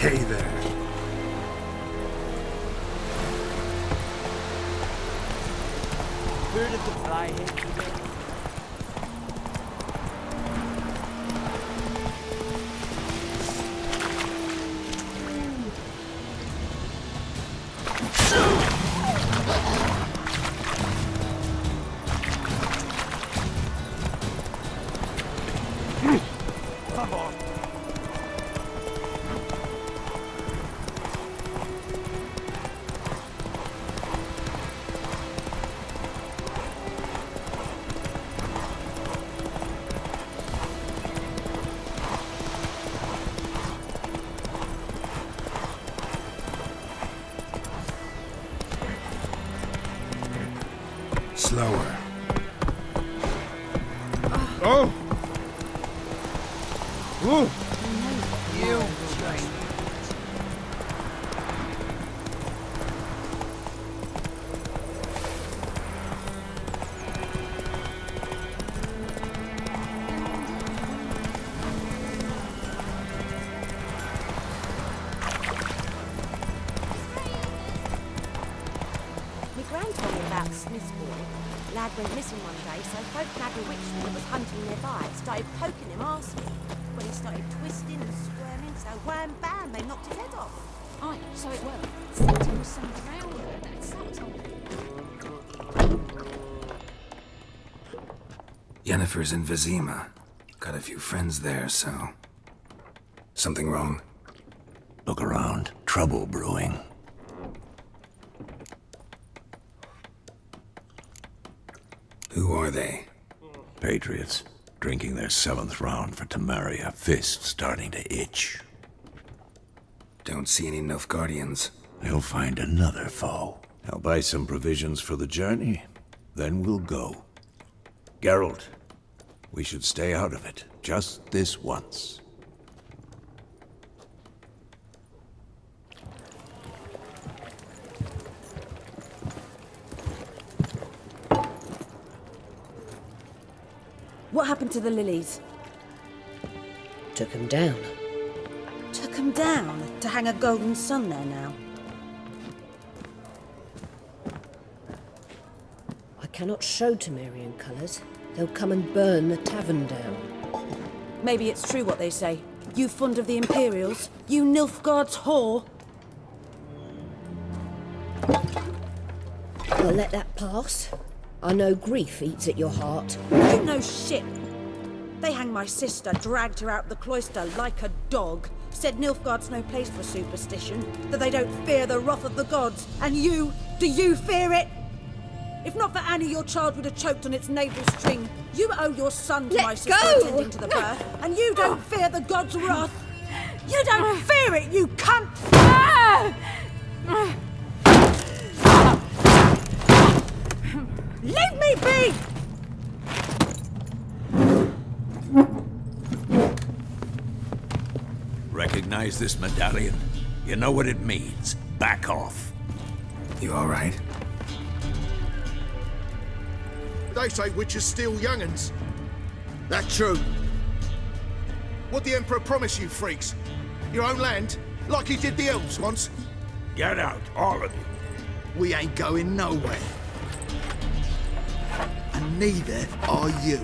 Hey there. Bird of the fly hit today. Come on. Slower. Oh! Ooh! You just... My gran told me about Smith's boy. Lad went missing one day, so folk nagged a witchman that was hunting nearby started poking him arsely. When he started twisting and squirming, so wham bam, they knocked his head off. Aye, so it were. Something was some drown that something. Yennefer's in Vizima. Got a few friends there, so... Something wrong? Look around. Trouble brewing. Who are they? Patriots. Drinking their 7th round for Temeria. Fist starting to itch. Don't see any Nilfgaardians. They'll find another foe. I'll buy some provisions for the journey. Then we'll go. Geralt, we should stay out of it. Just this once. What happened to the lilies? Took him down. Took 'em down to hang a golden sun there now. I cannot show Temerian colours. They'll come and burn the tavern down. Maybe it's true what they say. You fond of the Imperials? You Nilfgaard's whore? I'll let that pass. I know grief eats at your heart. You know shit. They hanged my sister, dragged her out the cloister like a dog. Said Nilfgaard's no place for superstition, that they don't fear the wrath of the gods. And you, do you fear it? If not for Annie, your child would have choked on its navel string. You owe your son to Let my sister go! attending to the birth, and you don't fear the gods' wrath. You don't fear it, you cunt! Leave me be! Recognize this medallion? You know what it means. Back off. You alright? They say witches steal young'uns. That true? What the Emperor promise you, freaks? Your own land? Like he did the elves once? Get out, all of you. We ain't going nowhere. And neither are you.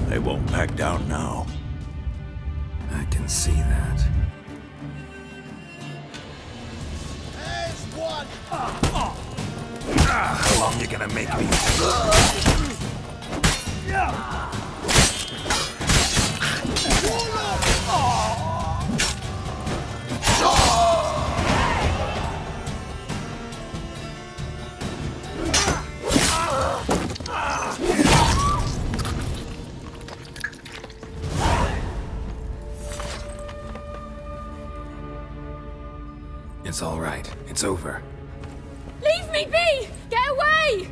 They won't back down now. I can see that. There's one! How long you gonna make me? It's all right. It's over. Leave me be! Get away!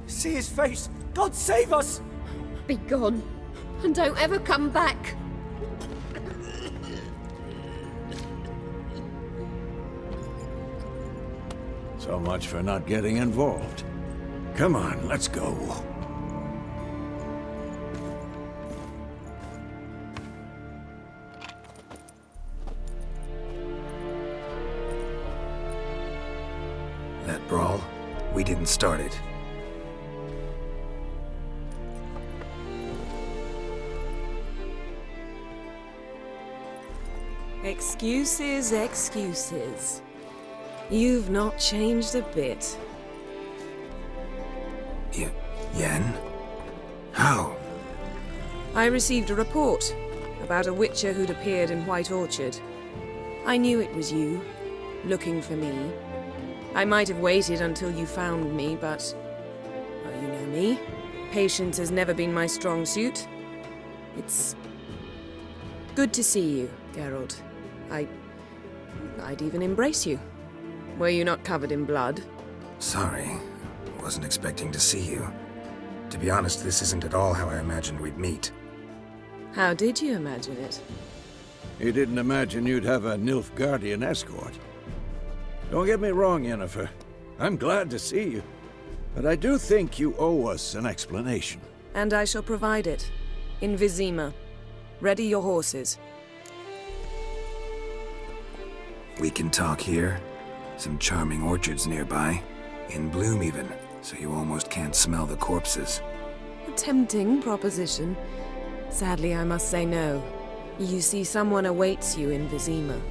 See his face! God save us! Be gone, and don't ever come back. So much for not getting involved. Come on, let's go. We didn't start it. Excuses, excuses. You've not changed a bit. Yen? How? I received a report about a witcher who'd appeared in White Orchard. I knew it was you, looking for me. I might have waited until you found me, but... well, you know me. Patience has never been my strong suit. It's... good to see you, Geralt. I'd even embrace you. Were you not covered in blood? Sorry. Wasn't expecting to see you. To be honest, this isn't at all how I imagined we'd meet. How did you imagine it? You didn't imagine you'd have a Nilfgaardian escort. Don't get me wrong, Yennefer. I'm glad to see you. But I do think you owe us an explanation. And I shall provide it. In Vizima. Ready your horses. We can talk here. Some charming orchards nearby. In bloom even, so you almost can't smell the corpses. A tempting proposition. Sadly, I must say no. You see, someone awaits you in Vizima.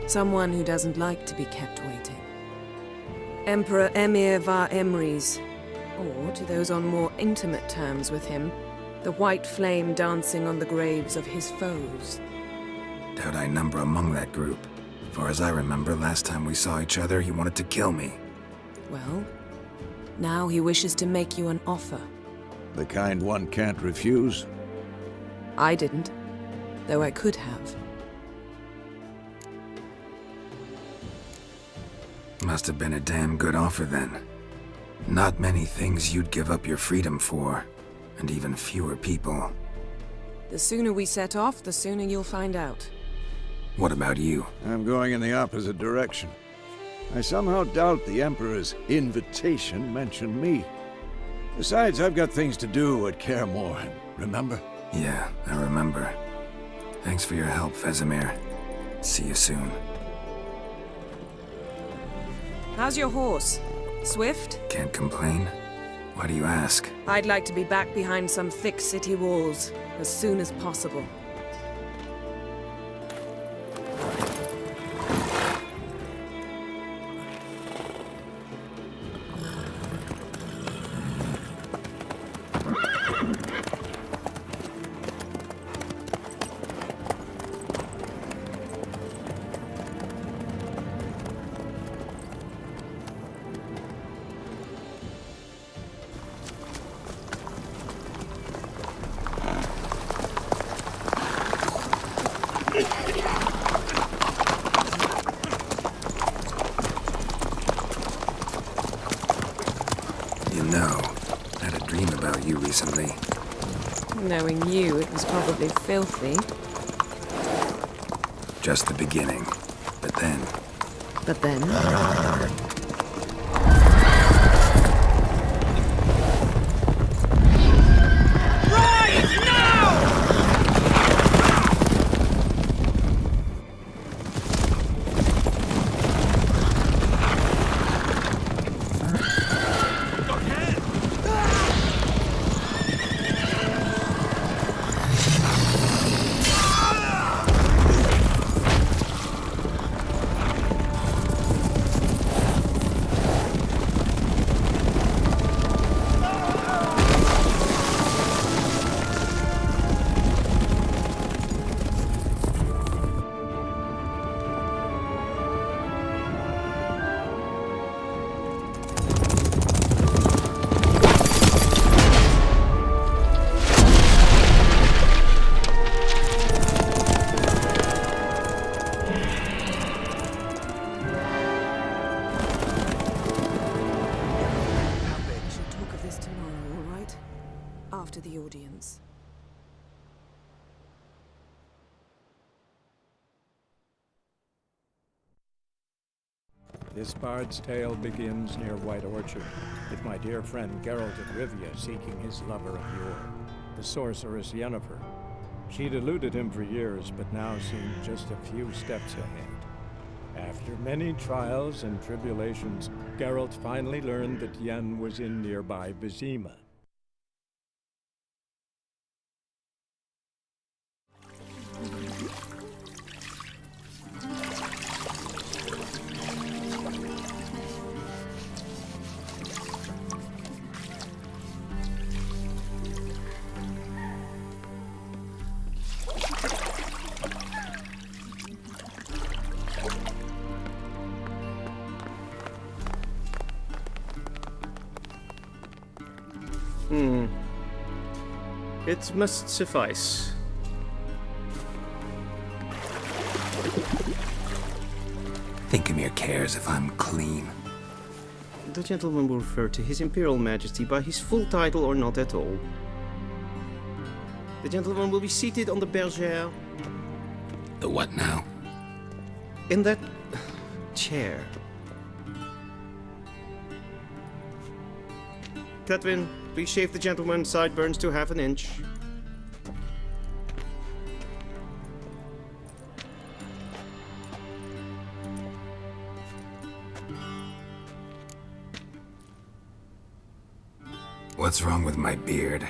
Someone who doesn't like to be kept waiting. Emperor Emir var Emreis. Or, to those on more intimate terms with him, the white flame dancing on the graves of his foes. Doubt I number among that group. Far as I remember, last time we saw each other, he wanted to kill me. Well, now he wishes to make you an offer. The kind one can't refuse. I didn't, though I could have. Must have been a damn good offer then. Not many things you'd give up your freedom for, and even fewer people. The sooner we set off, the sooner you'll find out. What about you? I'm going in the opposite direction. I somehow doubt the Emperor's invitation mentioned me. Besides, I've got things to do at Kaer Morhen, remember? Yeah, I remember. Thanks for your help, Vesemir. See you soon. How's your horse? Swift? Can't complain. Why do you ask? I'd like to be back behind some thick city walls as soon as possible. You know, I had a dream about you recently. Knowing you, it was probably filthy. Just the beginning. But then... But then... After the audience. This bard's tale begins near White Orchard, with my dear friend Geralt of Rivia seeking his lover of yore, the sorceress Yennefer. She'd eluded him for years, but now seemed just a few steps ahead. After many trials and tribulations, Geralt finally learned that Yen was in nearby Vizima. It must suffice. Think Emir cares if I'm clean. The gentleman will refer to His Imperial Majesty by his full title or not at all. The gentleman will be seated on the bergère. The what now? In that chair. Cletwin, please shave the gentleman's sideburns to half an inch. What's wrong with my beard?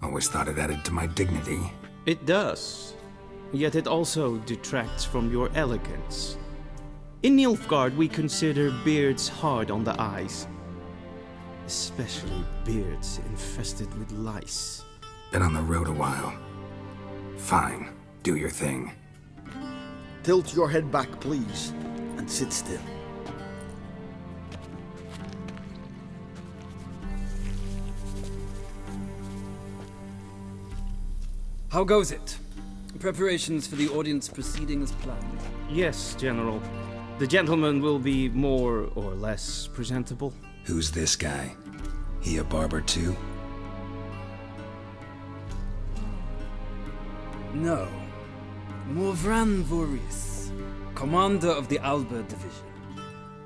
Always thought it added to my dignity. It does. Yet it also detracts from your elegance. In Nilfgaard, we consider beards hard on the eyes. Especially beards infested with lice. Been on the road a while. Fine, do your thing. Tilt your head back, please, and sit still. How goes it? Preparations for the audience proceeding as planned? Yes, General. The gentleman will be more or less presentable. Who's this guy? He a barber too? No. Morvran Voorhis, commander of the Alba Division.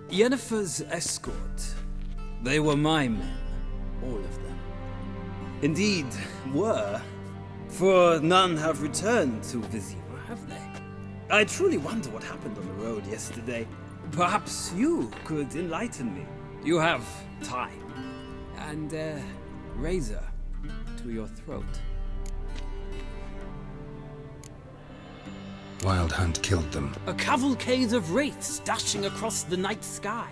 Yennefer's escort. They were my men, all of them. Indeed, were. For none have returned to Vizima, have they? I truly wonder what happened on the road yesterday. Perhaps you could enlighten me. You have time. And a razor to your throat. Wild Hunt killed them. A cavalcade of wraiths dashing across the night sky.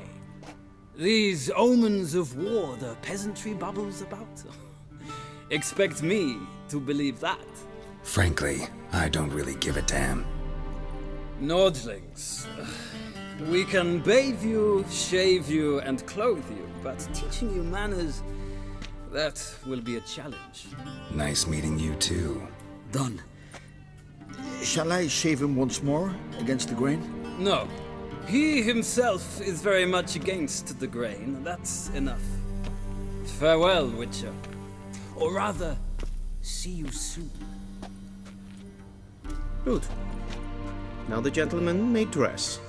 These omens of war the peasantry babbles about. Expect me to believe that. Frankly, I don't really give a damn. Nordlings. We can bathe you, shave you, and clothe you, but teaching you manners, that will be a challenge. Nice meeting you too. Done. Shall I shave him once more, against the grain? No. He himself is very much against the grain. That's enough. Farewell, Witcher. Or rather, see you soon. Good. Now the gentleman may dress.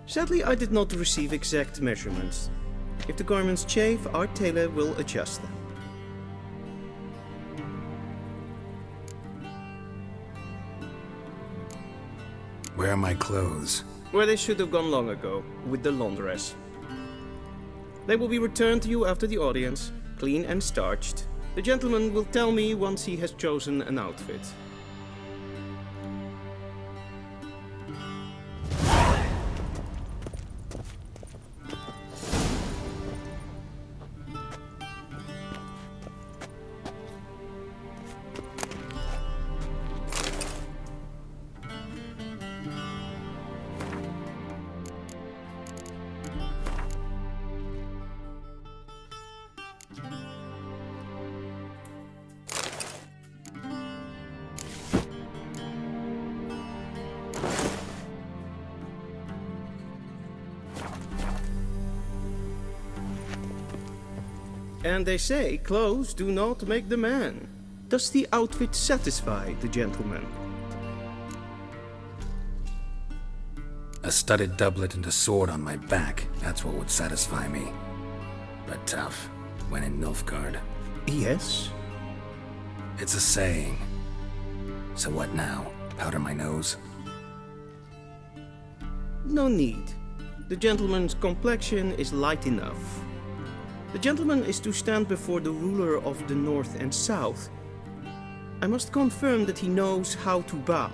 Sadly, I did not receive exact measurements. If the garments chafe, our tailor will adjust them. Where are my clothes? Where they should have gone long ago, with the laundress. They will be returned to you after the audience, clean and starched. The gentleman will tell me once he has chosen an outfit. And they say clothes do not make the man. Does the outfit satisfy the gentleman? A studded doublet and a sword on my back, that's what would satisfy me. But tough, when in Nilfgaard. Yes? It's a saying. So what now? Powder my nose? No need. The gentleman's complexion is light enough. The gentleman is to stand before the ruler of the North and South. I must confirm that he knows how to bow.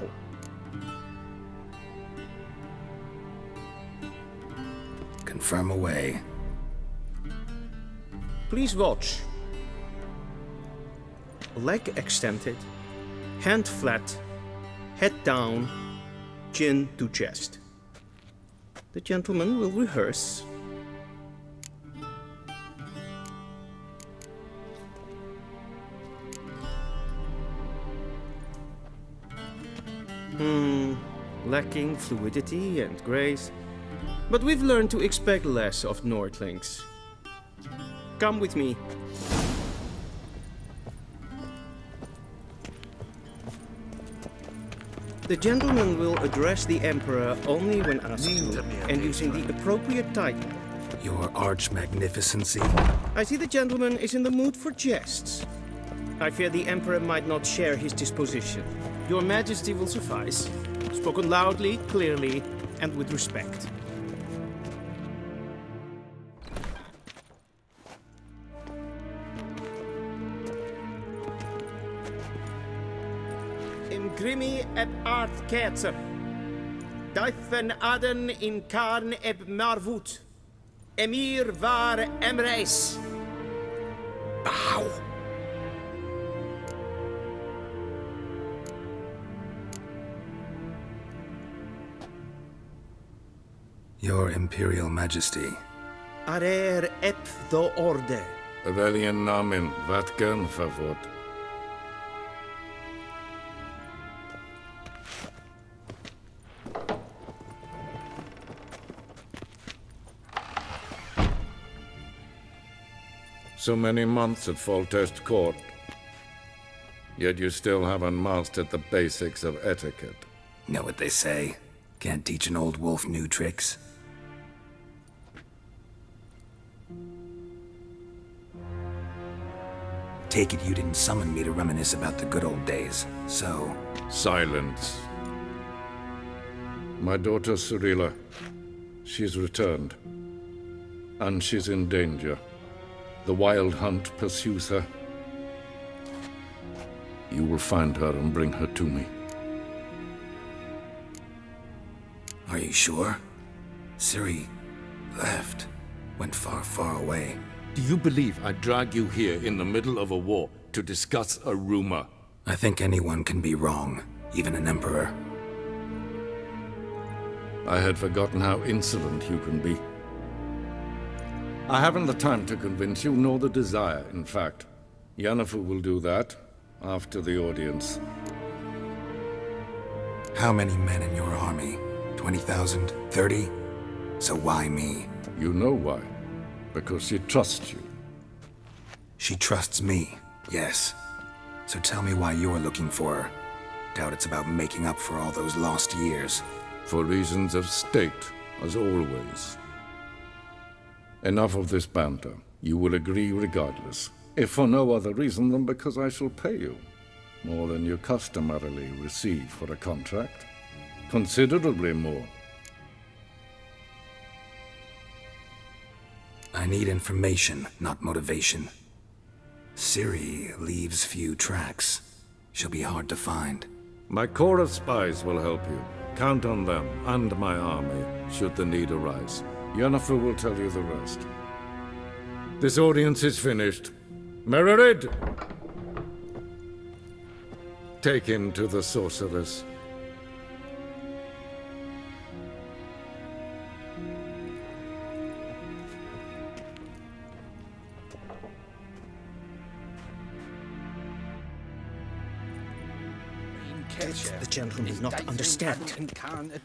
Confirm away. Please watch. Leg extended, hand flat, head down, chin to chest. The gentleman will rehearse. Lacking fluidity and grace. But we've learned to expect less of Nordlings. Come with me. The gentleman will address the Emperor only when asked to, and using the appropriate title. Your Arch-Magnificency? I see the gentleman is in the mood for jests. I fear the Emperor might not share his disposition. Your Majesty will suffice. Spoken loudly, clearly, and with respect. Grimi eb art ketzer. Daifen aden in karn eb marvut. Emir var emreis. Bow. Your Imperial Majesty. Arer ep do orde. Weljen namen, wat gern favort. So many months at Foltest Court, yet you still haven't mastered the basics of etiquette. Know what they say? Can't teach an old wolf new tricks. Take it you didn't summon me to reminisce about the good old days, so... Silence. My daughter Cyrilla, she's returned, and she's in danger. The Wild Hunt pursues her. You will find her and bring her to me. Are you sure? Ciri left. Went far, far away. Do you believe I'd drag you here in the middle of a war to discuss a rumor? I think anyone can be wrong, even an emperor. I had forgotten how insolent you can be. I haven't the time to convince you, nor the desire, in fact. Yennefer will do that after the audience. How many men in your army? 20,000? 30? So why me? You know why. Because she trusts you. She trusts me, yes. So tell me why you're looking for her. Doubt it's about making up for all those lost years. For reasons of state, as always. Enough of this banter. You will agree regardless. If for no other reason than because I shall pay you. More than you customarily receive for a contract. Considerably more. I need information, not motivation. Ciri leaves few tracks. She'll be hard to find. My corps of spies will help you. Count on them, and my army, should the need arise. Yennefer will tell you the rest. This audience is finished. Mererid! Take him to the sorceress. The gentleman not understand.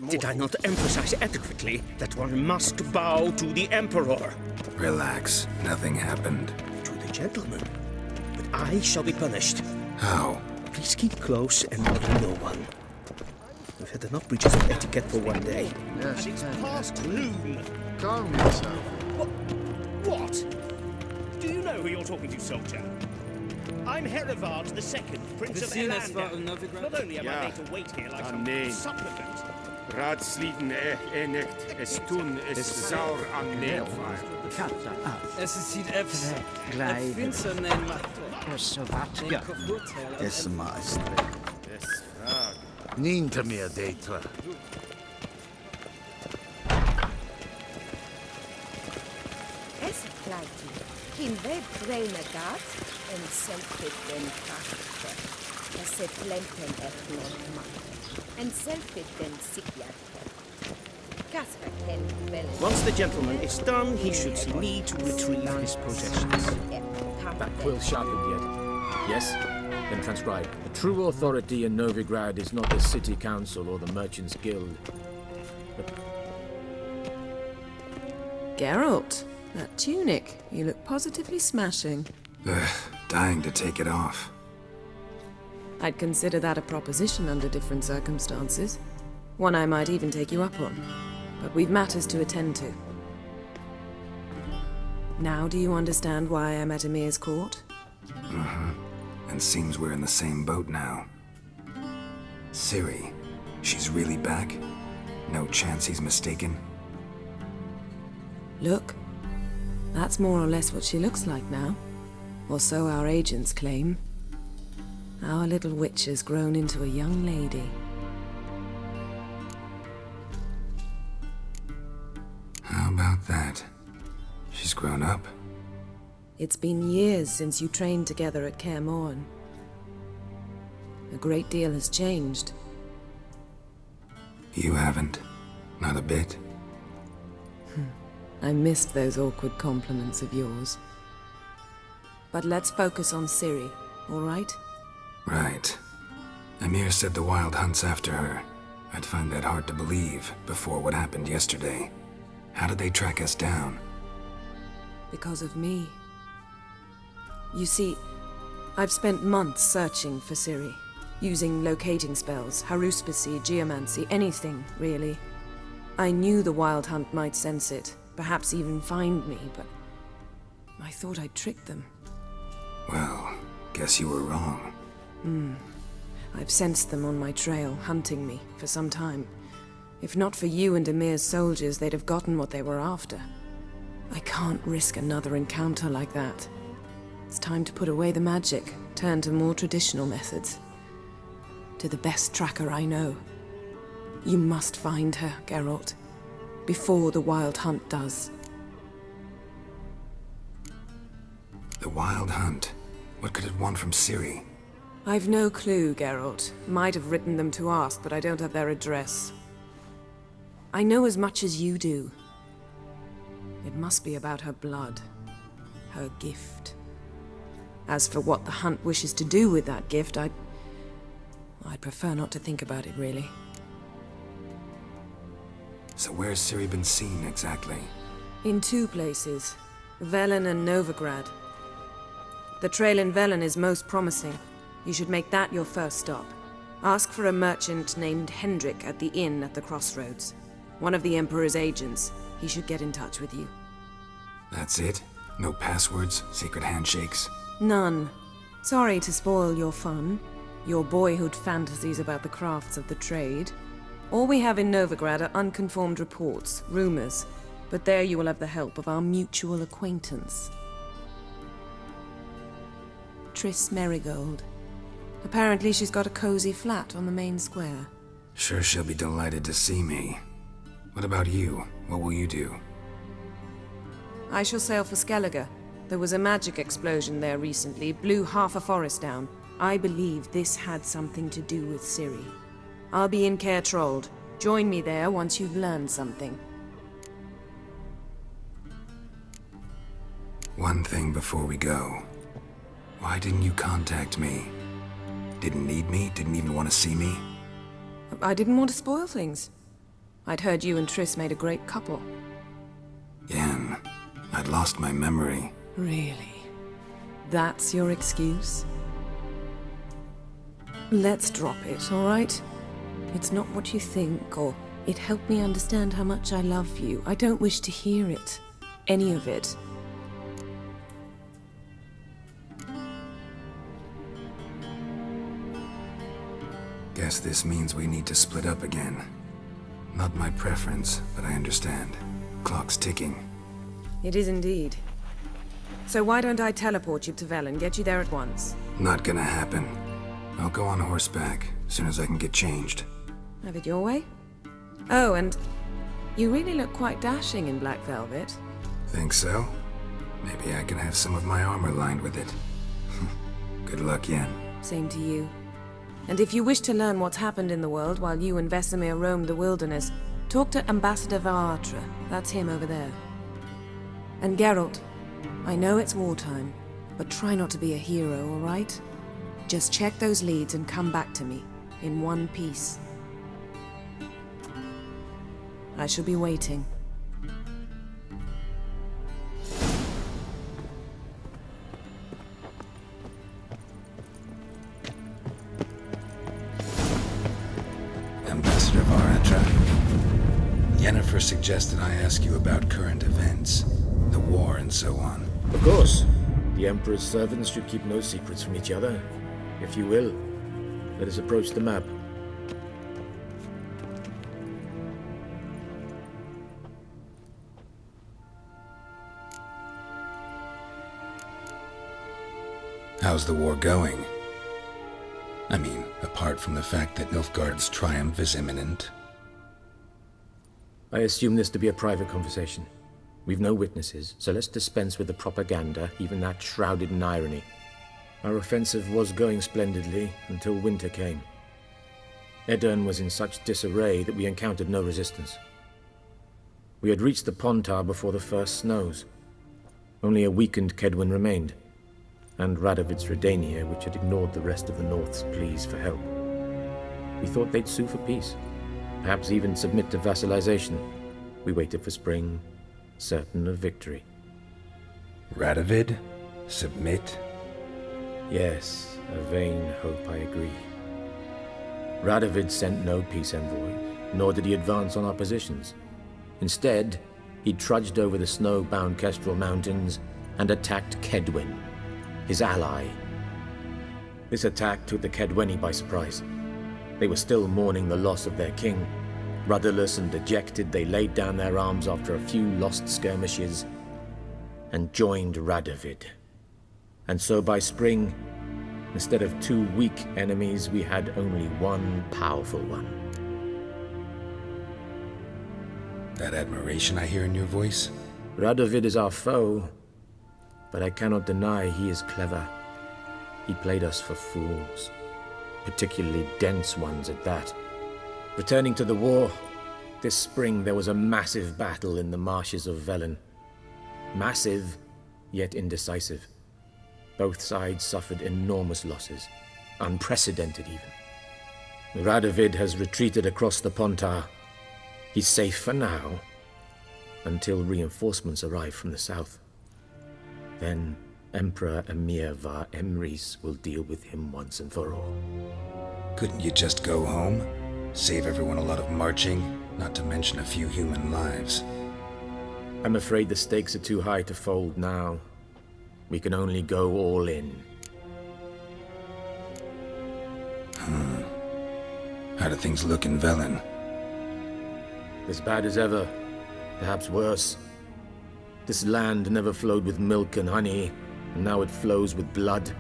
Did I not emphasize adequately that one must bow to the Emperor? Relax. Nothing happened. To the gentleman. But I shall be punished. How? Please keep close and bother no one. We've had enough breaches of etiquette for one day. Yes, it's past noon. Calm yourself. What? Do you know who you're talking to, soldier? I'm Herivard II, Prince of Elander. Not only am I made to wait here like some supplicant. Raadsliden enigt estun is saur an neelvaar. Es ist hier efs. Finster neem Yes, master. Des vraag. Niente meer deetwa. Es pleiti. In web braine gat en selfit den kachte. Es se plenten etlon man. En selfit den sikjat. Casper ken well. Once the gentleman is done, he should see me to retrieve his possessions. That quill sharpened yet? Yes? Then transcribe. The true authority in Novigrad is not the city council or the merchants' guild. But Geralt, that tunic. You look positively smashing. Ugh, dying to take it off. I'd consider that a proposition under different circumstances. One I might even take you up on. But we've matters to attend to. Now do you understand why I'm at Emir's court? And seems we're in the same boat now. Ciri, she's really back? No chance he's mistaken? Look, that's more or less what she looks like now. Or so our agents claim. Our little witch has grown into a young lady. How about that? She's grown up? It's been years since you trained together at Kaer Morhen. A great deal has changed. You haven't. Not a bit. I missed those awkward compliments of yours. But let's focus on Ciri, all right? Right. Emir said the Wild Hunt's after her. I'd find that hard to believe before what happened yesterday. How did they track us down? Because of me. You see, I've spent months searching for Ciri, using locating spells, haruspicy, geomancy, anything, really. I knew the Wild Hunt might sense it, perhaps even find me, but I thought I'd tricked them. Well, guess you were wrong. I've sensed them on my trail, hunting me, for some time. If not for you and Emir's soldiers, they'd have gotten what they were after. I can't risk another encounter like that. It's time to put away the magic, turn to more traditional methods. To the best tracker I know. You must find her, Geralt. Before the Wild Hunt does. The Wild Hunt? What could it want from Ciri? I've no clue, Geralt. Might have written them to ask, but I don't have their address. I know as much as you do. It must be about her blood. Her gift. As for what the Hunt wishes to do with that gift, I'd prefer not to think about it, really. So where's Ciri been seen, exactly? In two places. Velen and Novigrad. The trail in Velen is most promising. You should make that your first stop. Ask for a merchant named Hendrik at the inn at the crossroads. One of the Emperor's agents. He should get in touch with you. That's it? No passwords? Secret handshakes? None. Sorry to spoil your fun. Your boyhood fantasies about the crafts of the trade. All we have in Novigrad are unconfirmed reports, rumors. But there you will have the help of our mutual acquaintance. Triss Merigold. Apparently she's got a cozy flat on the main square. Sure she'll be delighted to see me. What about you? What will you do? I shall sail for Skellige. There was a magic explosion there recently, blew half a forest down. I believe this had something to do with Ciri. I'll be in Caer Trolde. Join me there once you've learned something. One thing before we go. Why didn't you contact me? Didn't need me? Didn't even want to see me? I didn't want to spoil things. I'd heard you and Triss made a great couple. Yen, I'd lost my memory. Really? That's your excuse? Let's drop it, all right? It's not what you think, or it helped me understand how much I love you. I don't wish to hear it. Any of it. Guess this means we need to split up again. Not my preference, but I understand. Clock's ticking. It is indeed. So why don't I teleport you to Velen, get you there at once? Not gonna happen. I'll go on horseback, as soon as I can get changed. Have it your way? Oh, and you really look quite dashing in black velvet. Think so? Maybe I can have some of my armor lined with it. Good luck, Yen. Same to you. And if you wish to learn what's happened in the world while you and Vesemir roamed the wilderness, talk to Ambassador Varatra. That's him over there. And Geralt, I know it's wartime, but try not to be a hero, all right? Just check those leads and come back to me, in one piece. I shall be waiting. Ambassador Varatra. Yennefer suggested I ask you about current events, the war and so on. Of course. The Emperor's servants should keep no secrets from each other. If you will, let us approach the map. How's the war going? I mean, apart from the fact that Nilfgaard's triumph is imminent. I assume this to be a private conversation. We've no witnesses, so let's dispense with the propaganda, even that shrouded in irony. Our offensive was going splendidly until winter came. Edirn was in such disarray that we encountered no resistance. We had reached the Pontar before the first snows. Only a weakened Kedwin remained, and Radovid's Redania, which had ignored the rest of the North's pleas for help. We thought they'd sue for peace, perhaps even submit to vassalization. We waited for spring, certain of victory. Radovid? Submit? Yes, a vain hope, I agree. Radovid sent no peace envoys, nor did he advance on our positions. Instead, he trudged over the snow-bound Kestrel Mountains and attacked Kedwen, his ally. This attack took the Kedweni by surprise. They were still mourning the loss of their king. Rudderless and dejected, they laid down their arms after a few lost skirmishes and joined Radovid. And so by spring, instead of 2 weak enemies, we had only one powerful one. That admiration I hear in your voice? Radovid is our foe, but I cannot deny he is clever. He played us for fools, particularly dense ones at that. Returning to the war, this spring there was a massive battle in the marshes of Velen. Massive, yet indecisive. Both sides suffered enormous losses, unprecedented even. Radovid has retreated across the Pontar. He's safe for now, until reinforcements arrive from the south. Then Emperor Emir var Emrys will deal with him once and for all. Couldn't you just go home? Save everyone a lot of marching, not to mention a few human lives. I'm afraid the stakes are too high to fold now. We can only go all in. How do things look in Velen? As bad as ever, perhaps worse. This land never flowed with milk and honey, and now it flows with blood.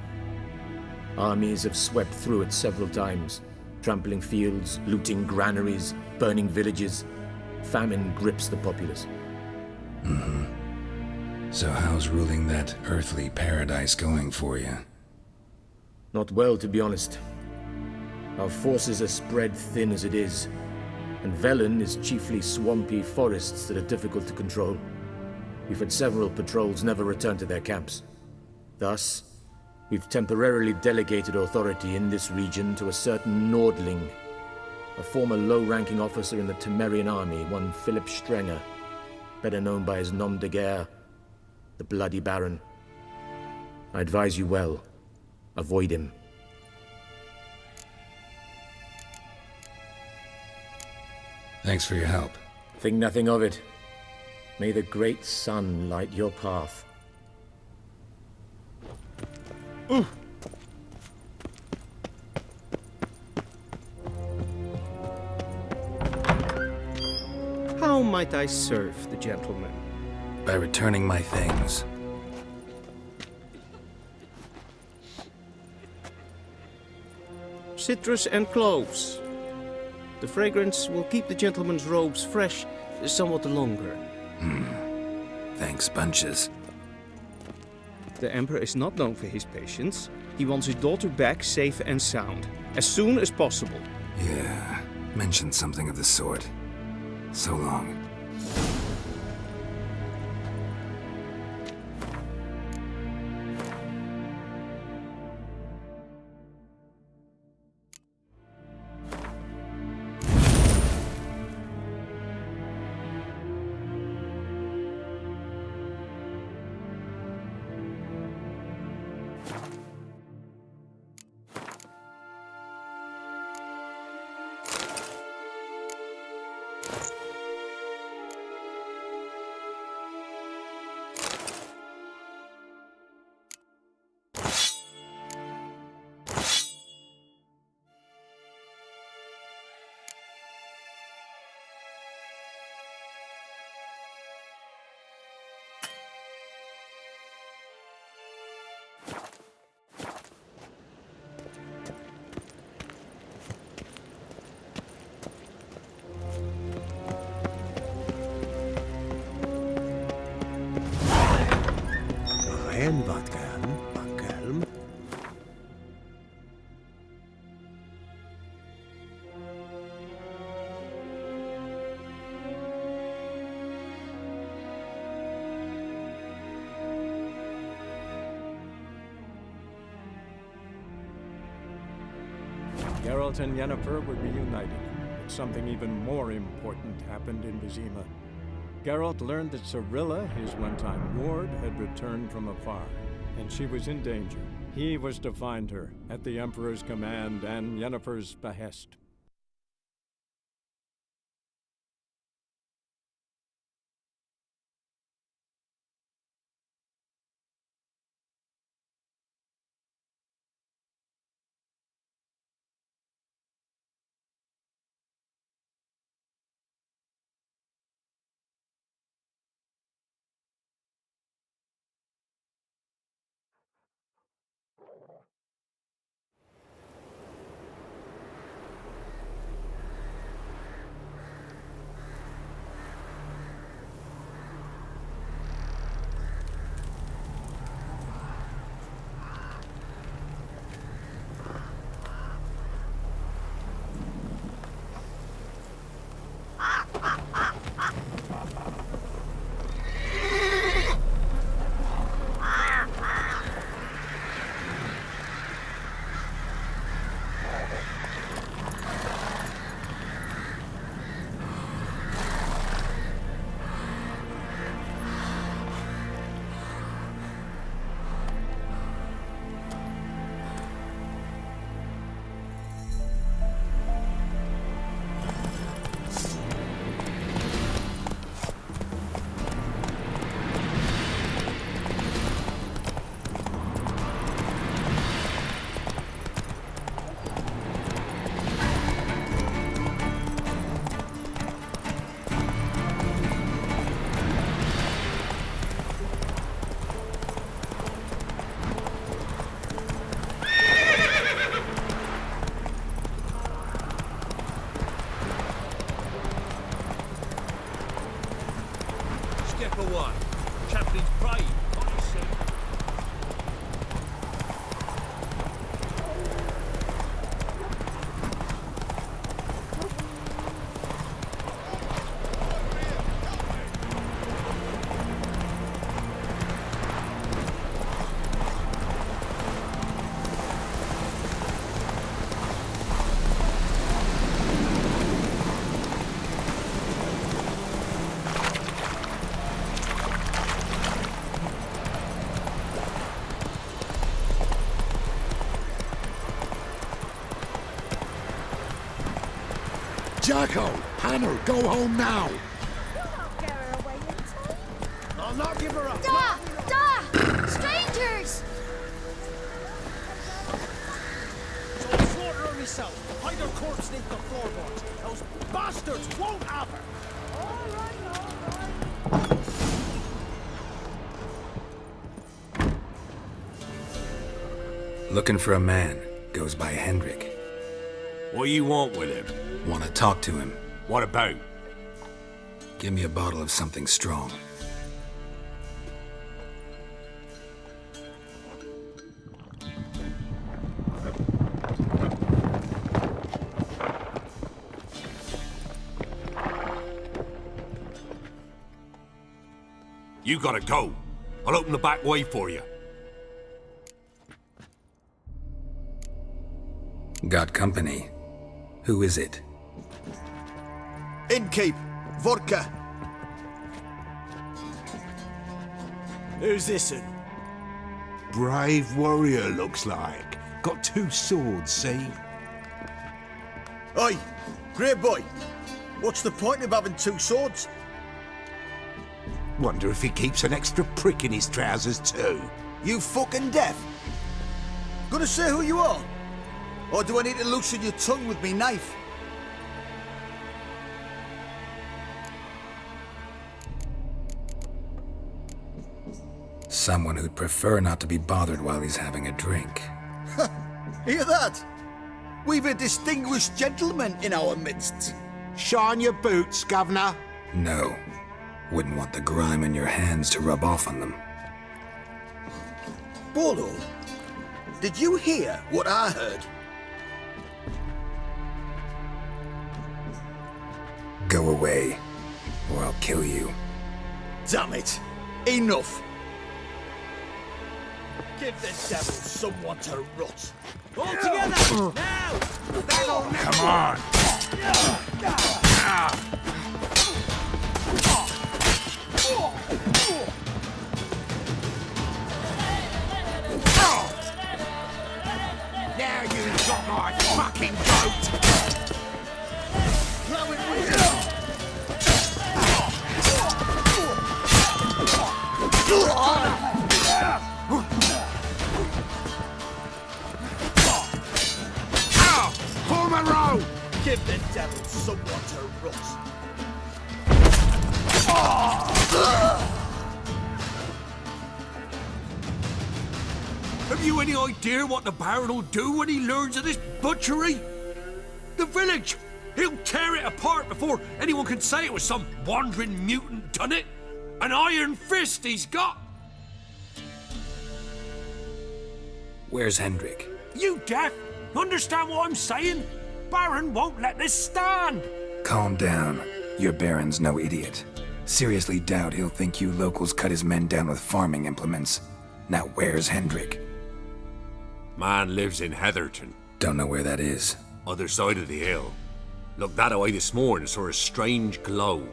Armies have swept through it several times, trampling fields, looting granaries, burning villages. Famine grips the populace. So how's ruling that earthly paradise going for you? Not well, to be honest. Our forces are spread thin as it is, and Velen is chiefly swampy forests that are difficult to control. We've had several patrols never return to their camps. Thus, we've temporarily delegated authority in this region to a certain Nordling, a former low-ranking officer in the Temerian army, one Philip Strenger, better known by his nom de guerre, the Bloody Baron. I advise you well. Avoid him. Thanks for your help. Think nothing of it. May the great sun light your path. How might I serve the gentleman? By returning my things. Citrus and cloves. The fragrance will keep the gentleman's robes fresh somewhat longer. Thanks, bunches. The Emperor is not known for his patience. He wants his daughter back safe and sound, as soon as possible. Yeah, mentioned something of the sort. So long. Geralt and Yennefer were reunited, but something even more important happened in Vizima. Geralt learned that Cirilla, his one-time ward, had returned from afar, and she was in danger. He was to find her, at the Emperor's command and Yennefer's behest. Jacko! Hannah, go home now! I'll not give her up. Da! Da! Strangers! So I'll slaughter her myself. Hide her corpse beneath the floorboards. Those bastards won't have her. Looking for a man. Goes by Hendrik. What you want with him? Want to talk to him. What about? Give me a bottle of something strong. You gotta go. I'll open the back way for you. Got company. Who is it? Innkeep. Vodka. Who's this? Brave warrior, looks like. Got 2 swords, see? Oi, Grey Boy. What's the point of having 2 swords? Wonder if he keeps an extra prick in his trousers too. You fucking deaf? Gonna say who you are? Or do I need to loosen your tongue with me knife? Someone who'd prefer not to be bothered while he's having a drink. Hear that? We've a distinguished gentleman in our midst. Shine your boots, Governor. No. Wouldn't want the grime in your hands to rub off on them. Bolo, did you hear what I heard? Go away, or I'll kill you. Damn it. Enough. Give the devil someone to rot. All together! Now! Come on! Now you've got my fucking goat! Form a row! Give the devil someone to rot. Have you any idea what the Baron will do when he learns of this butchery? The village! He'll tear it apart before anyone can say it was some wandering mutant done it. An iron fist he's got! Where's Hendrik? You deaf? Understand what I'm saying? Baron won't let this stand! Calm down. Your Baron's no idiot. Seriously doubt he'll think you locals cut his men down with farming implements. Now where's Hendrik? Man lives in Heatherton. Don't know where that is. Other side of the hill. Looked that away this morning, saw a strange glow.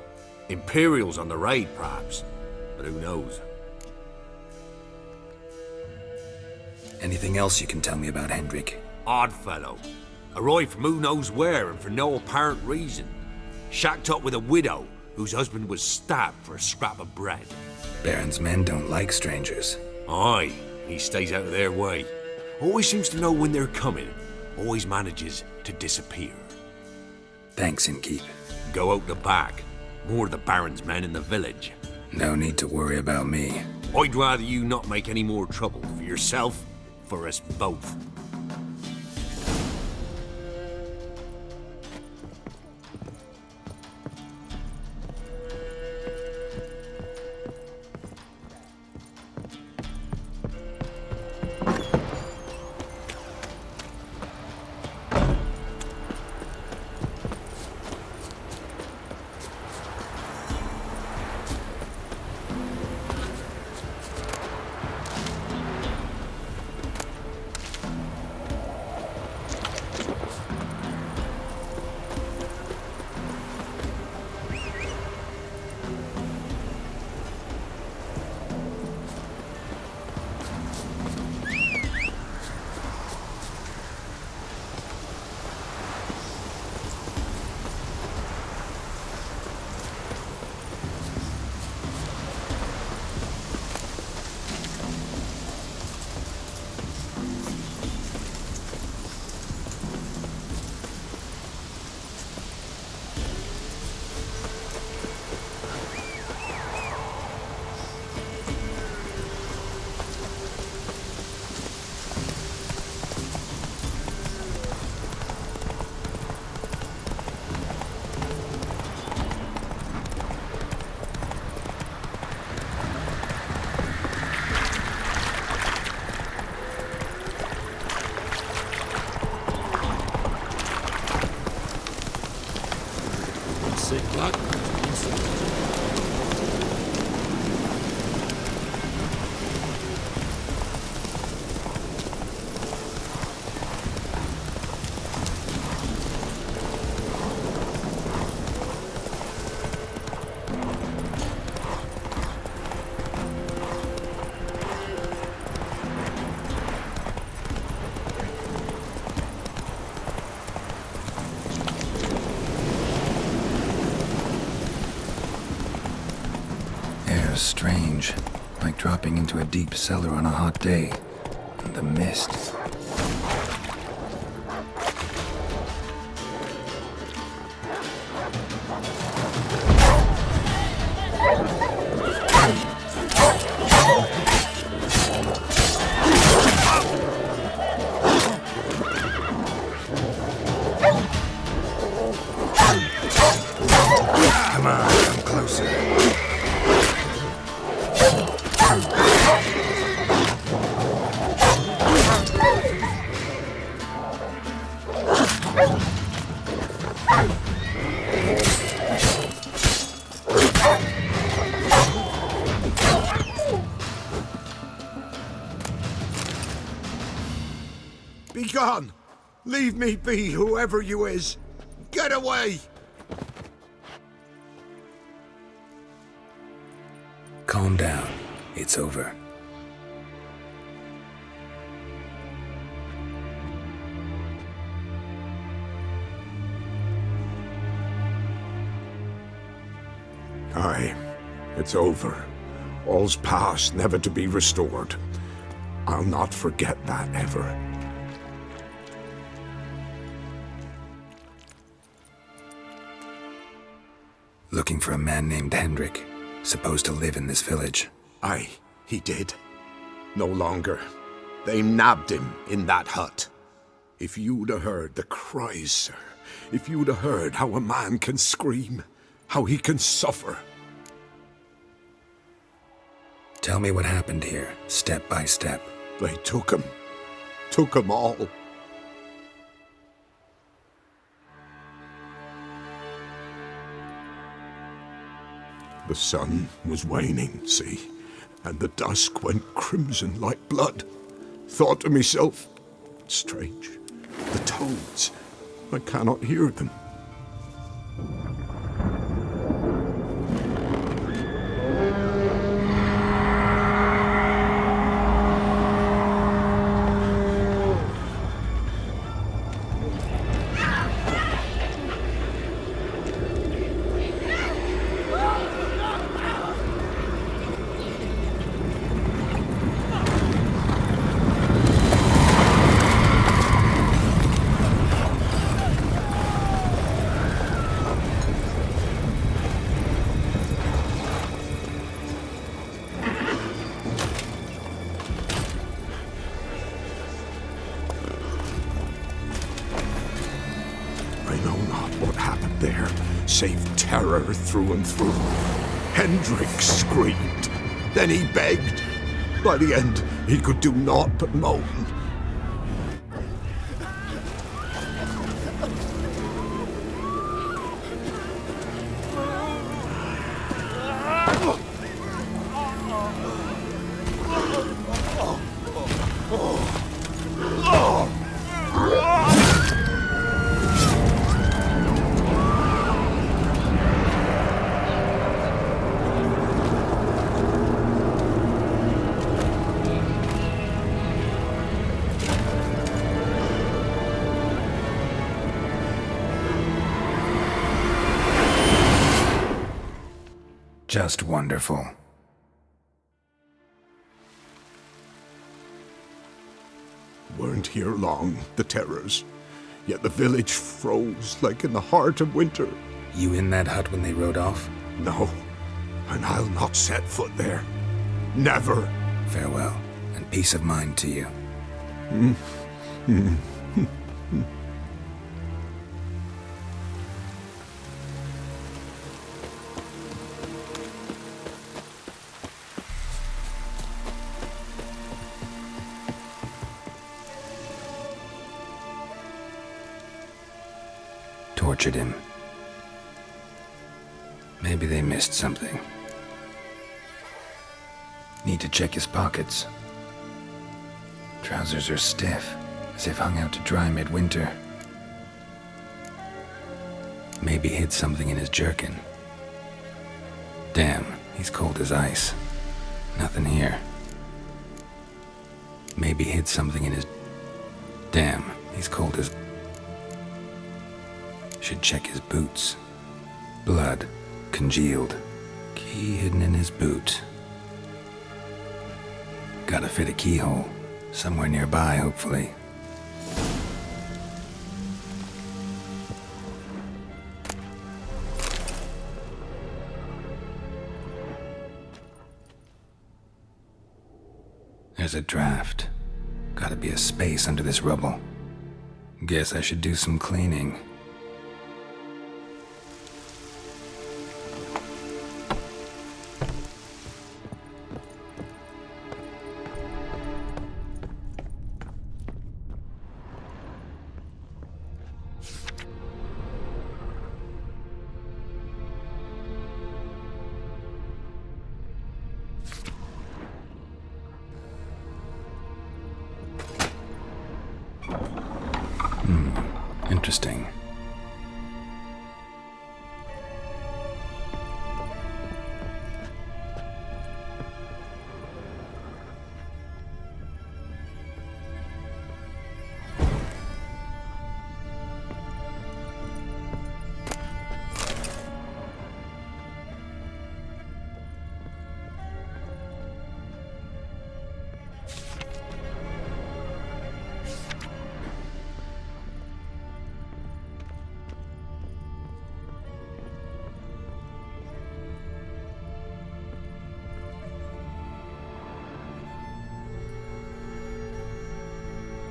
Imperials on the raid, perhaps. But who knows? Anything else you can tell me about Hendrik? Odd fellow. Arrived from who knows where and for no apparent reason. Shacked up with a widow whose husband was stabbed for a scrap of bread. Baron's men don't like strangers. Aye, he stays out of their way. Always seems to know when they're coming. Always manages to disappear. Thanks, Innkeep. Go out the back. More of the Baron's men in the village. No need to worry about me. I'd rather you not make any more trouble for yourself, for us both. sick luck. Air's strange, like dropping into a deep cellar on a hot day. And the mist. Come on, come closer. Be gone! Leave me be, whoever you is! Get away! Calm down. It's over. Aye, it's over. All's past, never to be restored. I'll not forget that ever. Looking for a man named Hendrik, supposed to live in this village. Aye, he did. No longer. They nabbed him in that hut. If you'd have heard the cries, sir, if you'd have heard how a man can scream, how he can suffer. Tell me what happened here, step by step. They took him all. The sun was waning, see, and the dusk went crimson like blood. Thought to myself, strange, the toads, I cannot hear them. Save terror through and through. Hendrik screamed. Then he begged. By the end, he could do naught but moan. Just wonderful. Weren't here long, the terrors. Yet the village froze like in the heart of winter. You in that hut when they rode off? No, and I'll not set foot there. Never. Farewell, and peace of mind to you. Tortured him. Maybe they missed something. Need to check his pockets. Trousers are stiff, as if hung out to dry midwinter. Maybe hid something in his jerkin. Damn, he's cold as ice. Nothing here. Maybe hid something in his... Damn, he's cold as... Should check his boots. Blood, congealed. Key hidden in his boot. Gotta fit a keyhole. Somewhere nearby, hopefully. There's a draft. Gotta be a space under this rubble. Guess I should do some cleaning. Interesting.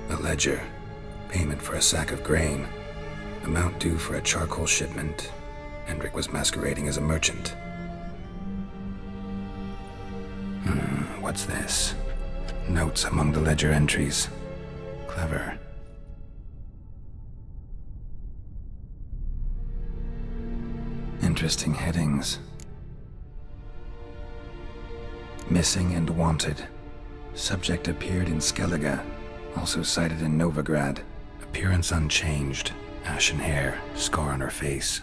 A ledger. Payment for a sack of grain. Amount due for a charcoal shipment. Hendrik was masquerading as a merchant. What's this? Notes among the ledger entries. Clever. Interesting headings. Missing and wanted. Subject appeared in Skellige. Also cited in Novigrad. Appearance unchanged. Ashen hair, scar on her face.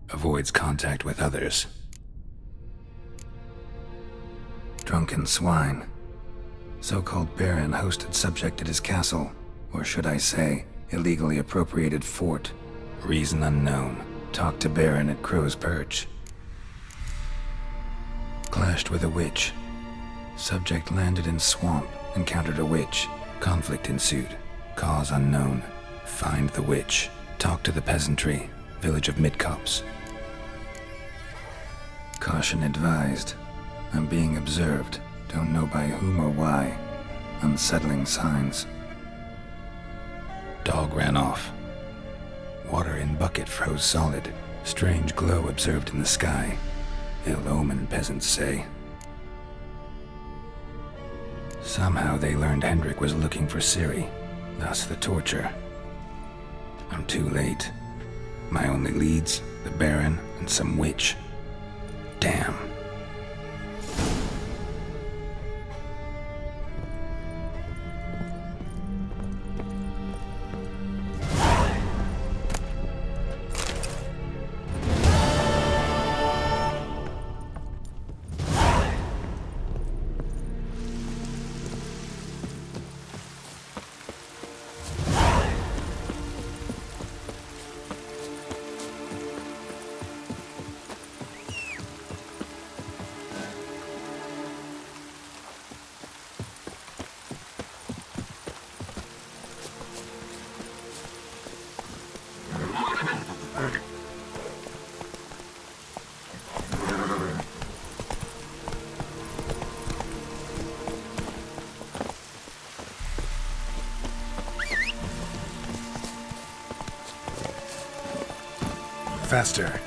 Avoids contact with others. Drunken swine. So-called Baron hosted subject at his castle. Or should I say, illegally appropriated fort. Reason unknown. Talked to Baron at Crow's Perch. Clashed with a witch. Subject landed in swamp. Encountered a witch. Conflict ensued. Cause unknown. Find the witch. Talk to the peasantry. Village of Midcopse. Caution advised. I'm being observed. Don't know by whom or why. Unsettling signs. Dog ran off. Water in bucket froze solid. Strange glow observed in the sky. Ill omen, peasants say. Somehow they learned Hendrik was looking for Ciri, thus the torture. I'm too late. My only leads, the Baron and some witch. Damn. Faster.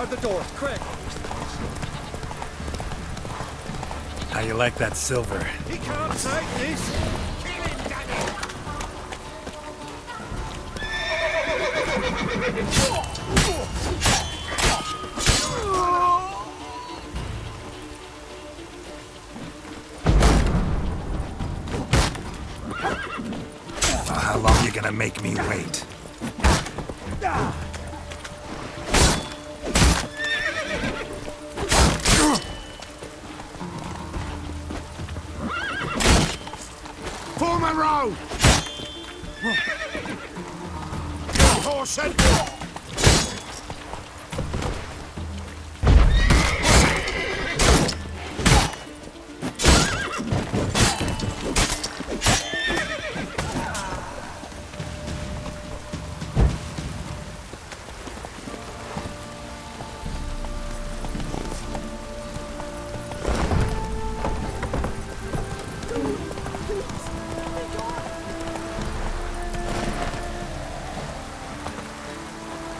Guard the door, quick! How you like that silver? He can't take this! Kill him, Danny! For how long you gonna make me wait? Form a row! Horse and...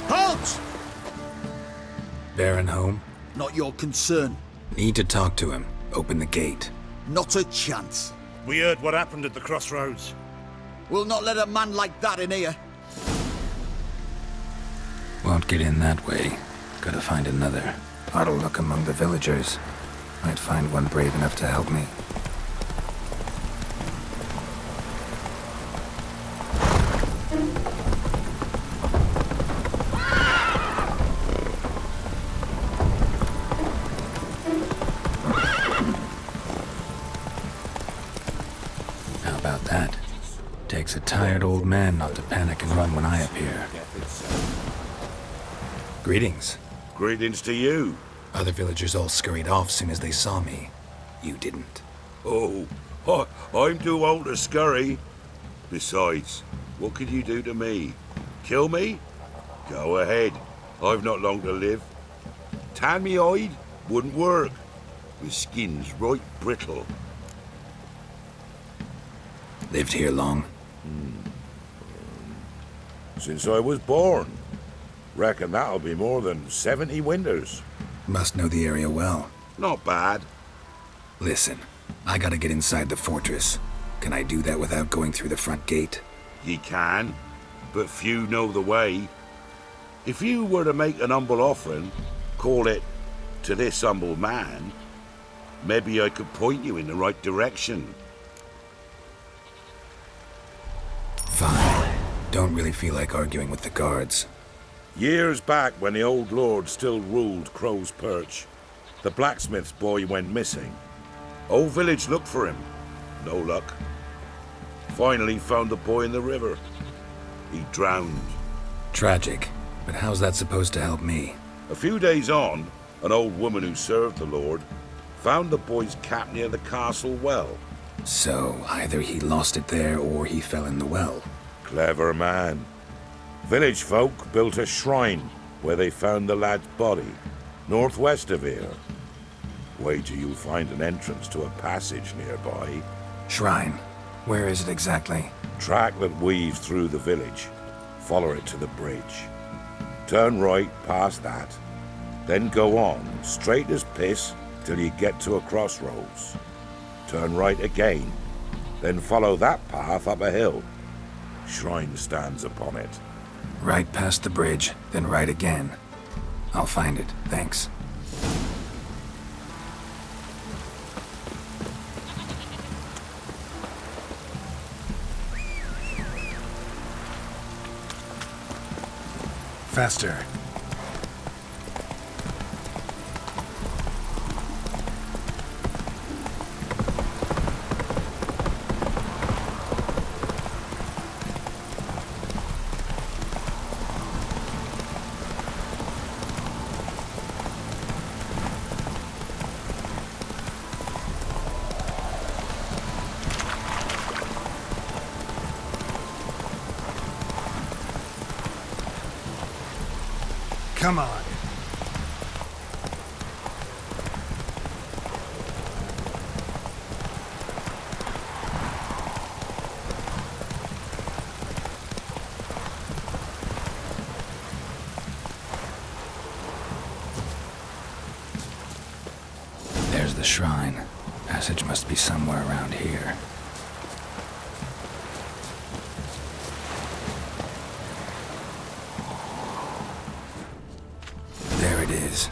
Halt! Baron home? Not your concern. Need to talk to him. Open the gate. Not a chance. We heard what happened at the crossroads. We'll not let a man like that in here. Won't get in that way. Gotta find another. Ought to look among the villagers. Might find one brave enough to help me. How about that? Takes a tired old man not to panic and run when I appear. Greetings. Greetings to you. Other villagers all scurried off soon as they saw me. You didn't. Oh, I'm too old to scurry. Besides, what could you do to me? Kill me? Go ahead. I've not long to live. Tan me hide? Wouldn't work. My skin's right brittle. Lived here long? Since I was born. Reckon that'll be more than 70 winters. Must know the area well. Not bad. Listen, I gotta get inside the fortress. Can I do that without going through the front gate? Ye can, but few know the way. If you were to make an humble offering, call it, to this humble man, maybe I could point you in the right direction. Fine. Don't really feel like arguing with the guards. Years back, when the old lord still ruled Crow's Perch, the blacksmith's boy went missing. Whole village looked for him. No luck. Finally found the boy in the river. He drowned. Tragic. But how's that supposed to help me? A few days on, an old woman who served the lord found the boy's cap near the castle well. So, either he lost it there or he fell in the well. Clever man. Village folk built a shrine where they found the lad's body, northwest of here. Wait till you find an entrance to a passage nearby. Shrine? Where is it exactly? Track that weaves through the village. Follow it to the bridge. Turn right past that. Then go on, straight as piss, till you get to a crossroads. Turn right again. Then follow that path up a hill. Shrine stands upon it. Right past the bridge, then right again. I'll find it, thanks. Faster. Come on. There's the shrine. Passage must be somewhere around here. There it is.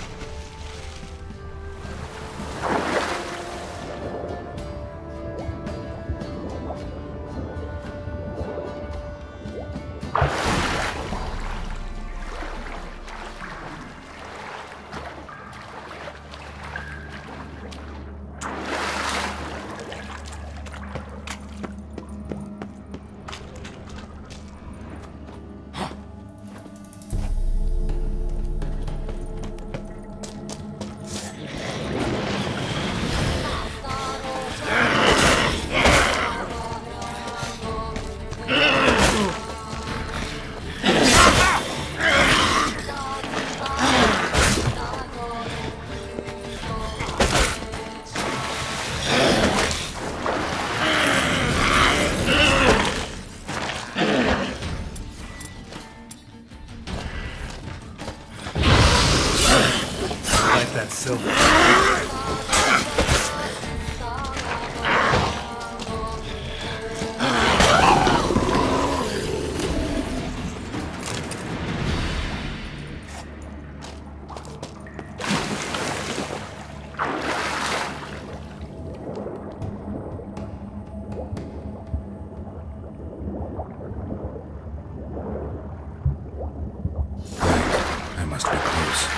I must be close.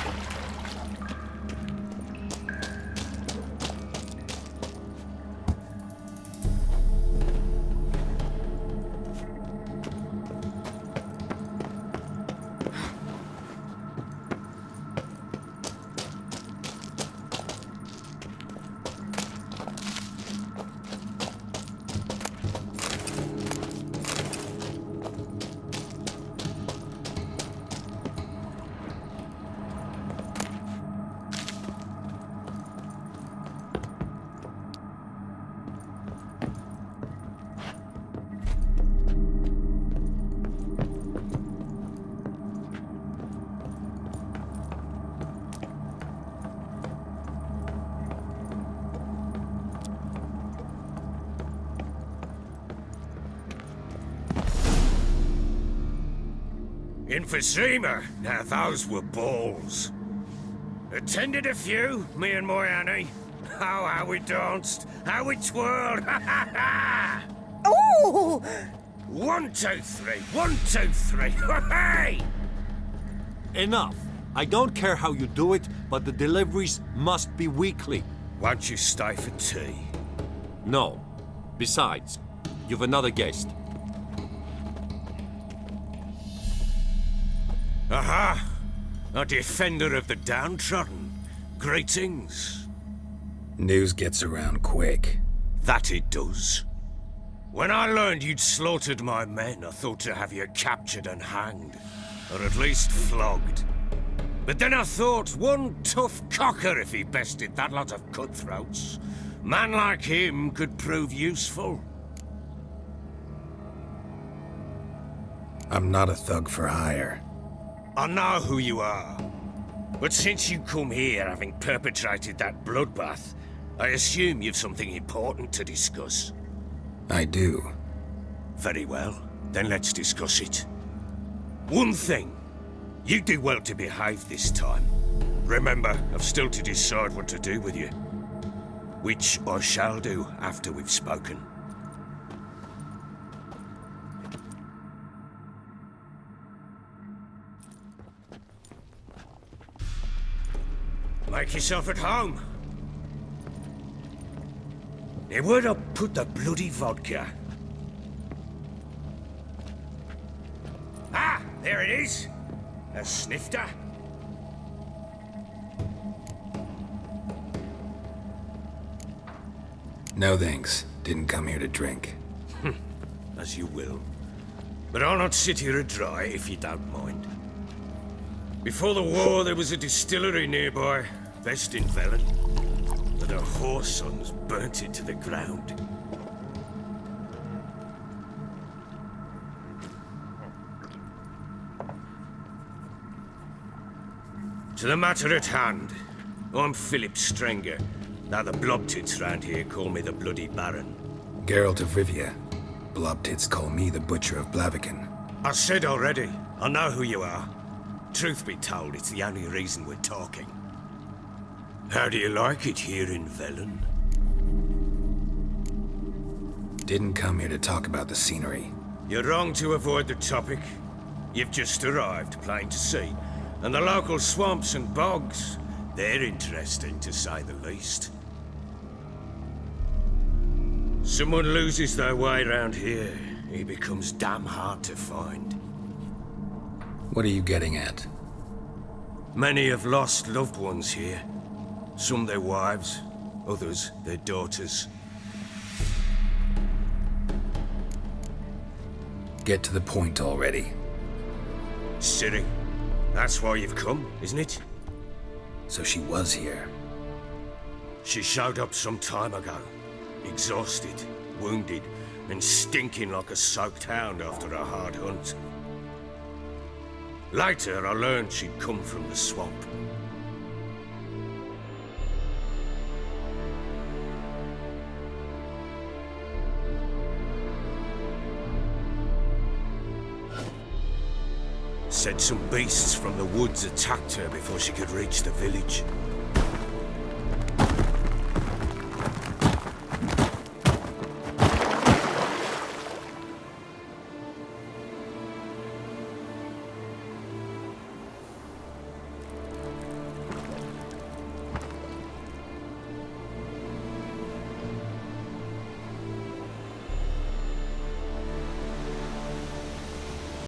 In Vizima, now those were balls. Attended a few, me and my Annie. Oh, how we danced, how we twirled, ha ha ha! Oh! 1, 2, 3, 1, 2, 3, hey! Enough. I don't care how you do it, but the deliveries must be weekly. Won't you stay for tea? No. Besides, you've another guest. Aha! A defender of the downtrodden. Greetings. News gets around quick. That it does. When I learned you'd slaughtered my men, I thought to have you captured and hanged. Or at least flogged. But then I thought, one tough cocker if he bested that lot of cutthroats. Man like him could prove useful. I'm not a thug for hire. I know who you are. But since you come here having perpetrated that bloodbath, I assume you've something important to discuss. I do. Very well. Then let's discuss it. One thing. You do well to behave this time. Remember, I've still to decide what to do with you. Which I shall do after we've spoken. Make yourself at home. Now, where'd I put the bloody vodka? Ah, there it is. A snifter. No thanks. Didn't come here to drink. As you will. But I'll not sit here dry if you don't mind. Before the war, there was a distillery nearby, best in Velen. But the whoresons burnt it to the ground. To the matter at hand, I'm Philip Strenger, Now the blobtits round here call me the Bloody Baron. Geralt of Rivia. Blobtits call me the Butcher of Blaviken. I said already, I know who you are. Truth be told, it's the only reason we're talking. How do you like it here in Velen? Didn't come here to talk about the scenery. You're wrong to avoid the topic. You've just arrived, plain to see. And the local swamps and bogs, they're interesting to say the least. Someone loses their way around here, he becomes damn hard to find. What are you getting at? Many have lost loved ones here. Some their wives, others their daughters. Get to the point already. Ciri, that's why you've come, isn't it? So she was here. She showed up some time ago. Exhausted, wounded, and stinking like a soaked hound after a hard hunt. Later, I learned she'd come from the swamp. Said some beasts from the woods attacked her before she could reach the village.